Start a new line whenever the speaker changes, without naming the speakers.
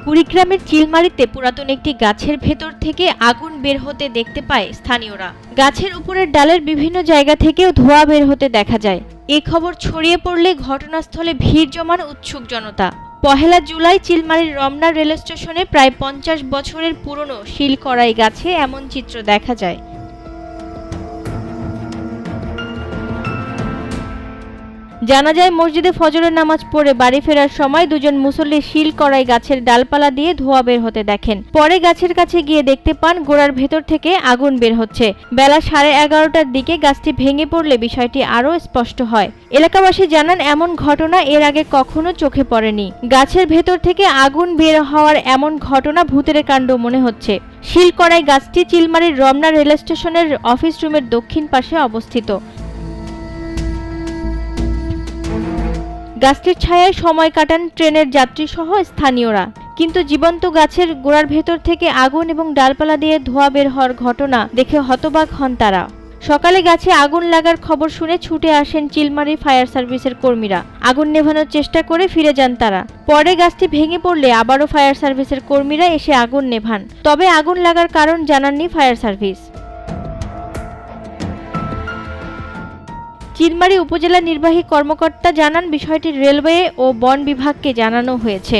কুড়িগ্রামের চিলমারিতে পুরাতন একটি গাছের ভেতর থেকে আগুন বের হতে দেখতে পায় স্থানীয়রা। গাছের উপরের ডালের বিভিন্ন জায়গা থেকেও ধোঁয়া বের হতে দেখা যায়। এই খবর ছড়িয়ে পড়লে ঘটনাস্থলে ভিড় জমান উৎসুক জনতা। পহেলা জুলাই চিলমারির রমনা রেল স্টেশনে প্রায় 50 বছরের পুরনো শিলকড়াই গাছে এমন চিত্র দেখা যায়। জানা যায়, মসজিদে ফজরের নামাজ পড়ে বাড়ি ফেরার সময় দুজন মুসল্লি শিলকড়াই গাছের ডালপালা দিয়ে ধোঁয়া বের হতে দেখেন। পরে গাছের কাছে গিয়ে দেখতে পান গোড়ার ভেতর থেকে আগুন বের হচ্ছে। বেলা 11:30টার দিকে গাছটি ভেঙে পড়লে বিষয়টি আরও স্পষ্ট হয়। এলাকাবাসী জানান, এমন ঘটনা এর আগে কখনো চোখে পড়েনি। গাছের ভেতর থেকে আগুন বের হওয়ার এমন ঘটনা ভূতের কাণ্ড মনে হচ্ছে। শিলকড়াই গাছটি চিলমারির রমনা রেল স্টেশনের অফিস রুমের দক্ষিণ পাশে অবস্থিত। গাছটির ছায়ায় সময় কাটান ট্রেনের যাত্রী সহ স্থানীয়রা। কিন্তু জীবন্ত গাছের গোড়ার ভেতর থেকে আগুন এবং ডালপালা দিয়ে ধোঁয়া বের হওয়ার ঘটনা দেখে হতবাক হন তারা। সকালে গাছে আগুন লাগার খবর শুনে ছুটে আসেন চিলমারি ফায়ার সার্ভিসের কর্মীরা। আগুন নেভানোর চেষ্টা করে ফিরে যান তারা। পরে গাছটি ভেঙে পড়লে আবারও ফায়ার সার্ভিসের কর্মীরা এসে আগুন নেভান। তবে আগুন লাগার কারণ জানাননি ফায়ার সার্ভিস। চিলমারি উপজেলা নির্বাহী কর্মকর্তা জানান, বিষয়টি রেলওয়ে ও বন বিভাগকে জানানো হয়েছে।